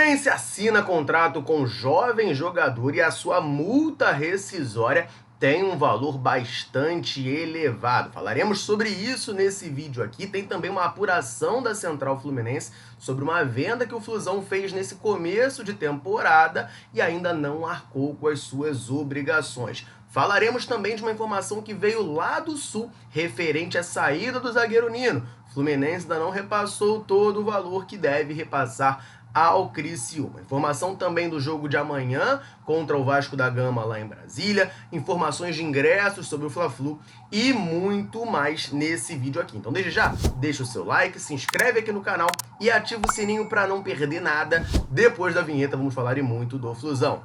Fluminense assina contrato com jovem jogador e a sua multa rescisória tem um valor bastante elevado. Falaremos sobre isso nesse vídeo aqui. Tem também uma apuração da Central Fluminense sobre uma venda que o Flusão fez nesse começo de temporada e ainda não arcou com as suas obrigações. Falaremos também de uma informação que veio lá do Sul referente à saída do zagueiro Nino. O Fluminense ainda não repassou todo o valor que deve repassar ao Criciúma. Informação também do jogo de amanhã contra o Vasco da Gama lá em Brasília, informações de ingressos sobre o Fla-Flu e muito mais nesse vídeo aqui. Então desde já, deixa o seu like, se inscreve aqui no canal e ativa o sininho para não perder nada. Depois da vinheta vamos falar muito do Flusão.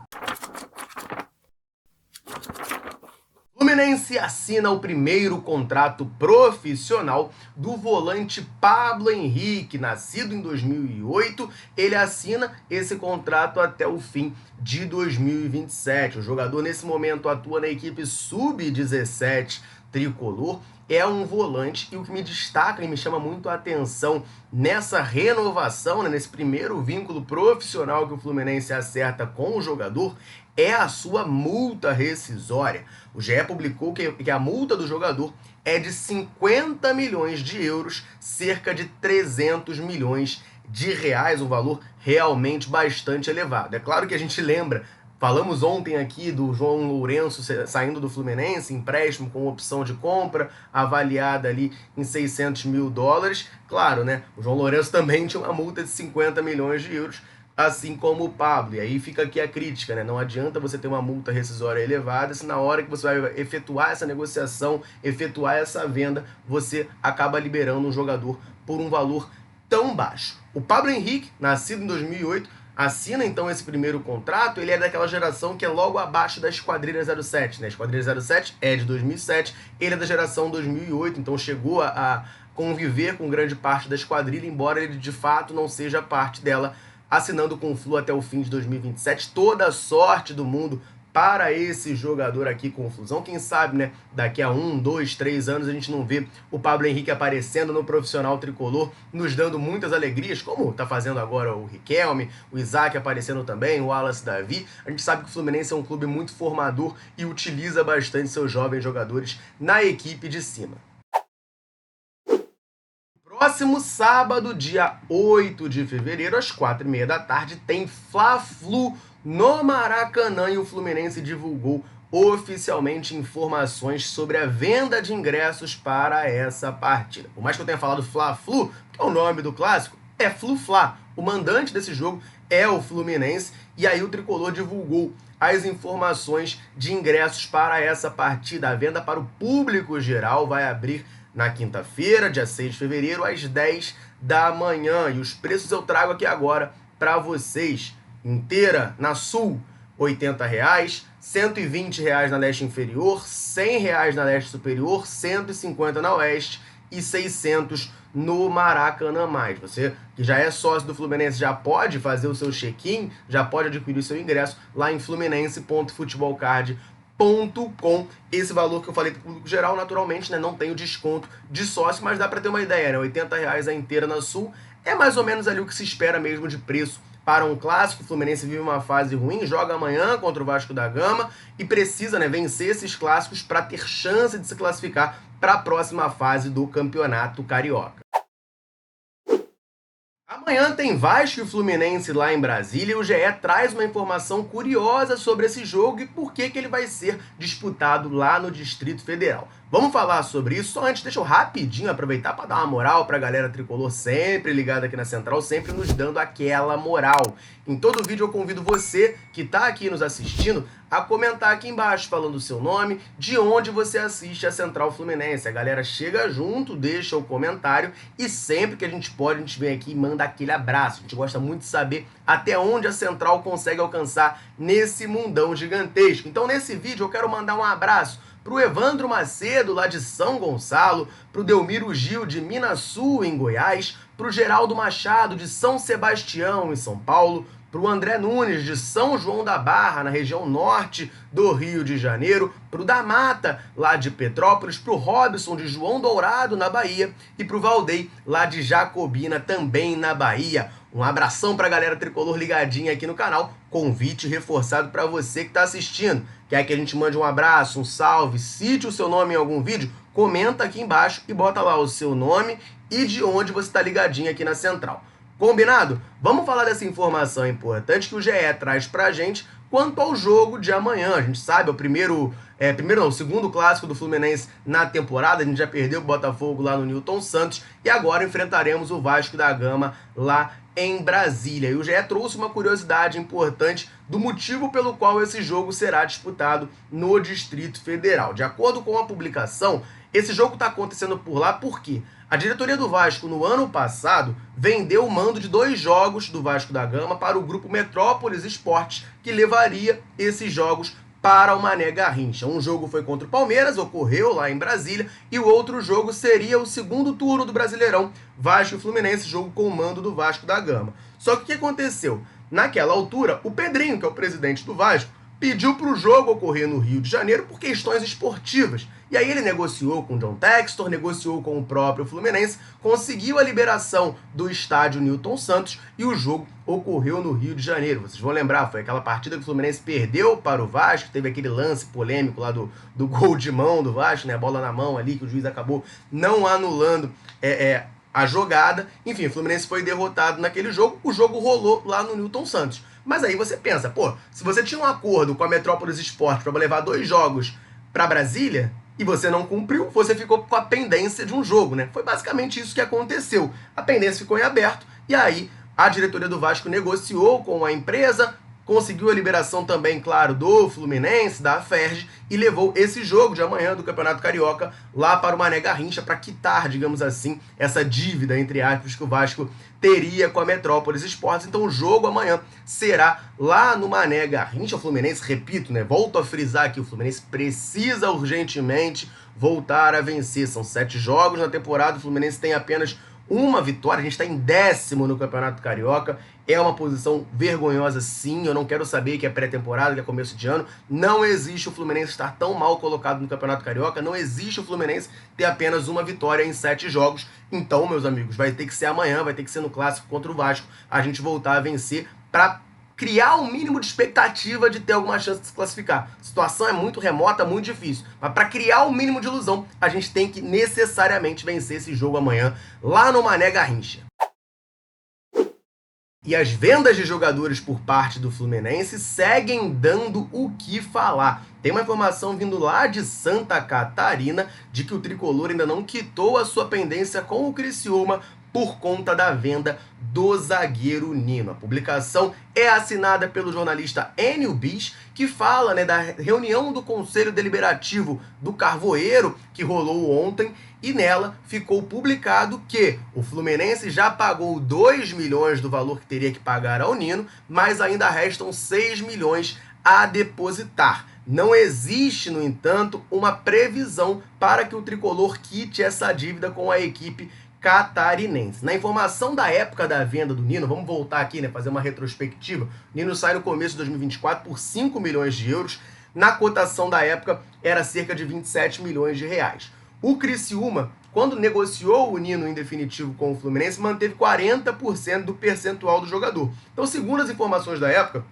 Fluminense assina o primeiro contrato profissional do volante Pablo Henrique, nascido em 2008. Ele assina esse contrato até o fim de 2027. O jogador nesse momento atua na equipe sub-17 tricolor. É um volante e o que me destaca e me chama muito a atenção nessa renovação, nesse primeiro vínculo profissional que o Fluminense acerta com o jogador, é a sua multa rescisória. O GE publicou que a multa do jogador é de 50 milhões de euros, cerca de 300 milhões de reais, um valor realmente bastante elevado. É claro que a gente lembra, falamos ontem aqui do João Lourenço saindo do Fluminense, empréstimo com opção de compra, avaliada ali em 600 mil dólares. Claro, né? O João Lourenço também tinha uma multa de 50 milhões de euros, assim como o Pablo. E aí fica aqui a crítica, né? Não adianta você ter uma multa rescisória elevada se na hora que você vai efetuar essa negociação, efetuar essa venda, você acaba liberando um jogador por um valor tão baixo. O Pablo Henrique, nascido em 2008, assina então esse primeiro contrato. Ele é daquela geração que é logo abaixo da Esquadrilha 07, né? A Esquadrilha 07 é de 2007, ele é da geração 2008, então chegou a conviver com grande parte da esquadrilha, embora ele de fato não seja parte dela, assinando com o Flu até o fim de 2027. Toda a sorte do mundo para esse jogador aqui com o Flusão. Quem sabe, né, daqui a 1, 2, 3 anos a gente não vê o Pablo Henrique aparecendo no profissional tricolor, nos dando muitas alegrias, como está fazendo agora o Riquelme, o Isaac aparecendo também, o Wallace Davi. A gente sabe que o Fluminense é um clube muito formador e utiliza bastante seus jovens jogadores na equipe de cima. Próximo sábado, dia 8 de fevereiro, às 4h30 da tarde, tem Fla-Flu no Maracanã e o Fluminense divulgou oficialmente informações sobre a venda de ingressos para essa partida. Por mais que eu tenha falado Fla-Flu, que é o nome do clássico, é Flu-Fla. O mandante desse jogo é o Fluminense e aí o Tricolor divulgou as informações de ingressos para essa partida. A venda para o público geral vai abrir na quinta-feira, dia 6 de fevereiro, às 10 da manhã. E os preços eu trago aqui agora para vocês. Inteira na Sul, R$ 80, R$ 120 na Leste Inferior, R$ 100 na Leste Superior, 150 na Oeste e 600 no Maracanã+. Você que já é sócio do Fluminense já pode fazer o seu check-in, já pode adquirir o seu ingresso lá em fluminense.futebolcard.com. Esse valor que eu falei para o público geral, naturalmente, né, não tem o desconto de sócio, mas dá para ter uma ideia, né? R$ 80 a inteira na Sul é mais ou menos ali o que se espera mesmo de preço para um clássico. O Fluminense vive uma fase ruim, joga amanhã contra o Vasco da Gama e precisa, né, vencer esses clássicos para ter chance de se classificar para a próxima fase do Campeonato Carioca. Amanhã tem Vasco e Fluminense lá em Brasília e o GE traz uma informação curiosa sobre esse jogo e por que ele vai ser disputado lá no Distrito Federal. Vamos falar sobre isso, só antes deixa eu rapidinho aproveitar para dar uma moral para a galera tricolor sempre ligada aqui na Central, sempre nos dando aquela moral. Em todo vídeo eu convido você que está aqui nos assistindo a comentar aqui embaixo falando o seu nome, de onde você assiste a Central Fluminense. A galera chega junto, deixa o comentário e sempre que a gente pode, a gente vem aqui e manda aquele abraço. A gente gosta muito de saber até onde a Central consegue alcançar nesse mundão gigantesco. Então nesse vídeo eu quero mandar um abraço para o Evandro Macedo, lá de São Gonçalo, para o Delmiro Gil, de Minasul, em Goiás, para o Geraldo Machado, de São Sebastião, em São Paulo, para o André Nunes, de São João da Barra, na região norte do Rio de Janeiro, para o da Mata, lá de Petrópolis, para o Robson, de João Dourado, na Bahia, e para o Valdei, lá de Jacobina, também na Bahia. Um abração pra galera tricolor ligadinha aqui no canal. Convite reforçado para você que tá assistindo. Quer que a gente mande um abraço, um salve, cite o seu nome em algum vídeo? Comenta aqui embaixo e bota lá o seu nome e de onde você tá ligadinho aqui na Central. Combinado? Vamos falar dessa informação importante que o GE traz pra gente quanto ao jogo de amanhã. A gente sabe, é o segundo clássico do Fluminense na temporada. A gente já perdeu o Botafogo lá no Newton Santos e agora enfrentaremos o Vasco da Gama lá em Brasília. E o GE trouxe uma curiosidade importante do motivo pelo qual esse jogo será disputado no Distrito Federal. De acordo com a publicação, esse jogo está acontecendo por lá porque a diretoria do Vasco, no ano passado, vendeu o mando de 2 jogos do Vasco da Gama para o grupo Metrópolis Esportes, que levaria esses jogos para o Mané Garrincha. Um jogo foi contra o Palmeiras, ocorreu lá em Brasília, e o outro jogo seria o segundo turno do Brasileirão, Vasco e Fluminense, jogo com o mando do Vasco da Gama. Só que o que aconteceu? Naquela altura, o Pedrinho, que é o presidente do Vasco, pediu para o jogo ocorrer no Rio de Janeiro por questões esportivas. E aí ele negociou com o John Textor, negociou com o próprio Fluminense, conseguiu a liberação do estádio Newton Santos e o jogo ocorreu no Rio de Janeiro. Vocês vão lembrar, foi aquela partida que o Fluminense perdeu para o Vasco, teve aquele lance polêmico lá do gol de mão do Vasco, né, a bola na mão ali, que o juiz acabou não anulando a jogada. Enfim, o Fluminense foi derrotado naquele jogo, o jogo rolou lá no Newton Santos. Mas aí você pensa, pô, se você tinha um acordo com a Metrópolis Esporte para levar 2 jogos para Brasília e você não cumpriu, você ficou com a pendência de um jogo, né? Foi basicamente isso que aconteceu. A pendência ficou em aberto e aí a diretoria do Vasco negociou com a empresa, conseguiu a liberação também, claro, do Fluminense, da Aferj, e levou esse jogo de amanhã do Campeonato Carioca lá para o Mané Garrincha para quitar, digamos assim, essa dívida, entre aspas, que o Vasco teria com a Metrópolis Esportes. Então o jogo amanhã será lá no Mané Garrincha. O Fluminense, repito, né, volto a frisar que o Fluminense precisa urgentemente voltar a vencer. São 7 jogos na temporada, o Fluminense tem apenas uma vitória, a gente está em 10º no Campeonato Carioca, é uma posição vergonhosa sim, eu não quero saber que é pré-temporada, que é começo de ano, não existe o Fluminense estar tão mal colocado no Campeonato Carioca, não existe o Fluminense ter apenas uma vitória em 7 jogos, então, meus amigos, vai ter que ser amanhã, vai ter que ser no Clássico contra o Vasco, a gente voltar a vencer para criar um mínimo de expectativa de ter alguma chance de se classificar. A situação é muito remota, muito difícil. Mas para criar um mínimo de ilusão, a gente tem que necessariamente vencer esse jogo amanhã, lá no Mané Garrincha. E as vendas de jogadores por parte do Fluminense seguem dando o que falar. Tem uma informação vindo lá de Santa Catarina de que o tricolor ainda não quitou a sua pendência com o Criciúma por conta da venda do zagueiro Nino. A publicação é assinada pelo jornalista Enio Bis, que fala, né, da reunião do Conselho Deliberativo do Carvoeiro, que rolou ontem, e nela ficou publicado que o Fluminense já pagou 2 milhões do valor que teria que pagar ao Nino, mas ainda restam 6 milhões a depositar. Não existe, no entanto, uma previsão para que o tricolor quite essa dívida com a equipe catarinense. Na informação da época da venda do Nino, vamos voltar aqui, né, fazer uma retrospectiva. O Nino sai no começo de 2024 por 5 milhões de euros. Na cotação da época era cerca de 27 milhões de reais. O Criciúma, quando negociou o Nino em definitivo com o Fluminense, manteve 40% do percentual do jogador. Então, segundo as informações da época,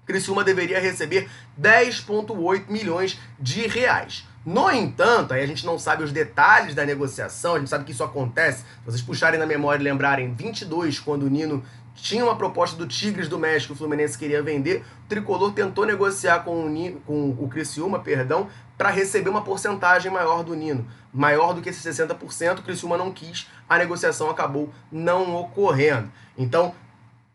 o Criciúma deveria receber 10,8 milhões de reais. No entanto, aí a gente não sabe os detalhes da negociação, a gente sabe que isso acontece. Se vocês puxarem na memória e lembrarem, 22, quando o Nino tinha uma proposta do Tigres do México, o Fluminense queria vender, o tricolor tentou negociar com o Criciúma, para receber uma porcentagem maior do Nino, maior do que esses 60%, o Criciúma não quis, a negociação acabou não ocorrendo. Então,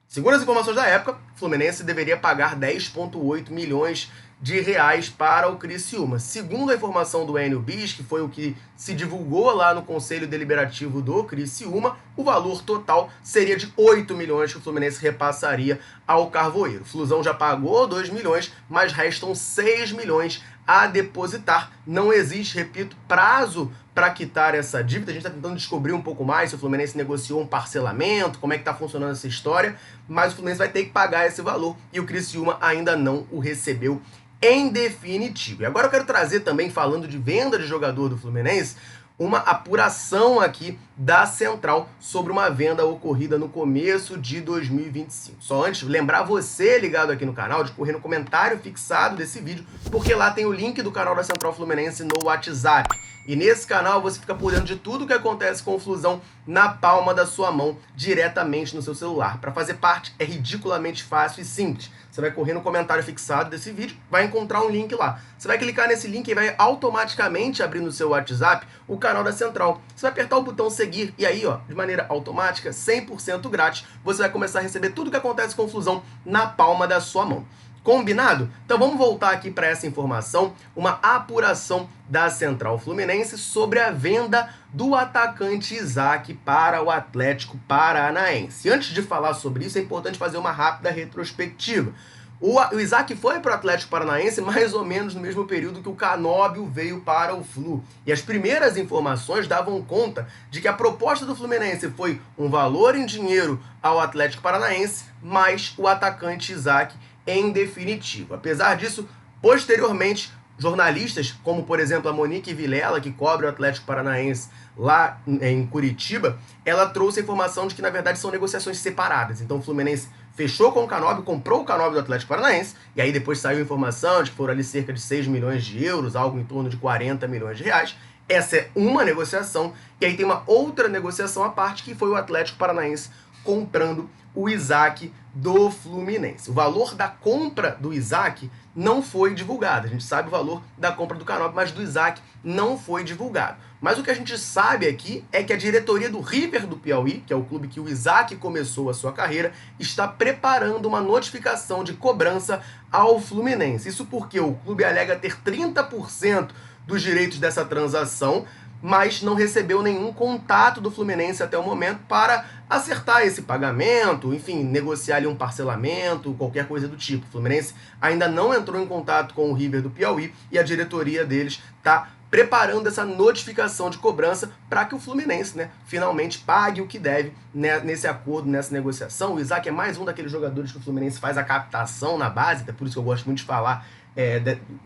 segundo as informações da época, o Fluminense deveria pagar 10,8 milhões de reais para o Criciúma. Segundo a informação do Enio Bis, que foi o que se divulgou lá no Conselho Deliberativo do Criciúma, o valor total seria de 8 milhões que o Fluminense repassaria ao Carvoeiro. O Flusão já pagou 2 milhões, mas restam 6 milhões a depositar. Não existe, repito, prazo para quitar essa dívida. A gente está tentando descobrir um pouco mais se o Fluminense negociou um parcelamento, como é que está funcionando essa história, mas o Fluminense vai ter que pagar esse valor e o Criciúma ainda não o recebeu em definitivo. E agora eu quero trazer também, falando de venda de jogador do Fluminense, uma apuração aqui da Central sobre uma venda ocorrida no começo de 2025. Só antes, lembrar você ligado aqui no canal de correr no comentário fixado desse vídeo, porque lá tem o link do canal da Central Fluminense no WhatsApp. E nesse canal você fica por dentro de tudo que acontece com o Flusão na palma da sua mão, diretamente no seu celular. Para fazer parte é ridiculamente fácil e simples. Você vai correr no comentário fixado desse vídeo, vai encontrar um link lá. Você vai clicar nesse link e vai automaticamente abrir no seu WhatsApp o canal da Central. Você vai apertar o botão seguir e aí, ó, de maneira automática, 100% grátis, você vai começar a receber tudo que acontece com o Flusão na palma da sua mão. Combinado? Então vamos voltar aqui para essa informação, uma apuração da Central Fluminense sobre a venda do atacante Isaac para o Atlético Paranaense. Antes de falar sobre isso, é importante fazer uma rápida retrospectiva. O Isaac foi para o Atlético Paranaense mais ou menos no mesmo período que o Canóbio veio para o Flu. E as primeiras informações davam conta de que a proposta do Fluminense foi um valor em dinheiro ao Atlético Paranaense, mais o atacante Isaac em definitivo. Apesar disso, posteriormente, jornalistas, como por exemplo a Monique Vilela, que cobre o Atlético Paranaense lá em Curitiba, ela trouxe a informação de que na verdade são negociações separadas. Então o Fluminense fechou com o Canóbio, comprou o Canóbio do Atlético Paranaense, e aí depois saiu a informação de que foram ali cerca de 6 milhões de euros, algo em torno de 40 milhões de reais. Essa é uma negociação, e aí tem uma outra negociação à parte, que foi o Atlético Paranaense comprando o Isaac do Fluminense. O valor da compra do Isaac não foi divulgado. A gente sabe o valor da compra do Canóbio, mas do Isaac não foi divulgado. Mas o que a gente sabe aqui é que a diretoria do River do Piauí, que é o clube que o Isaac começou a sua carreira, está preparando uma notificação de cobrança ao Fluminense. Isso porque o clube alega ter 30% dos direitos dessa transação, mas não recebeu nenhum contato do Fluminense até o momento para acertar esse pagamento, enfim, negociar ali um parcelamento, qualquer coisa do tipo. O Fluminense ainda não entrou em contato com o River do Piauí e a diretoria deles está preparando essa notificação de cobrança para que o Fluminense, né, finalmente pague o que deve, né, nesse acordo, nessa negociação. O Isaac é mais um daqueles jogadores que o Fluminense faz a captação na base, é por isso que eu gosto muito de falar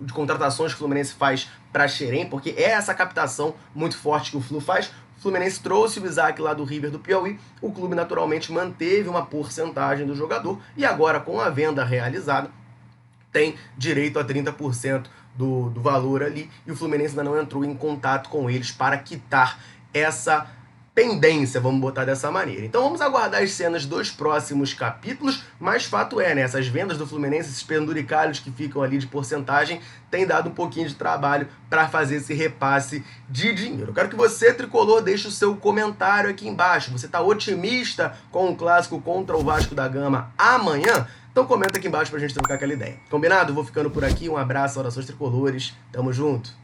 de contratações que o Fluminense faz para Xerém, porque é essa captação muito forte que o Flu faz. O Fluminense trouxe o Isaac lá do River do Piauí, o clube naturalmente manteve uma porcentagem do jogador e agora com a venda realizada tem direito a 30% do valor ali, e o Fluminense ainda não entrou em contato com eles para quitar essa pendência, vamos botar dessa maneira. Então vamos aguardar as cenas dos próximos capítulos, mas fato é, né, essas vendas do Fluminense, esses penduricalhos que ficam ali de porcentagem, tem dado um pouquinho de trabalho para fazer esse repasse de dinheiro. Eu quero que você, tricolor, deixe o seu comentário aqui embaixo. Você está otimista com o clássico contra o Vasco da Gama amanhã? Então comenta aqui embaixo pra gente trocar aquela ideia. Combinado? Vou ficando por aqui. Um abraço, orações tricolores. Tamo junto.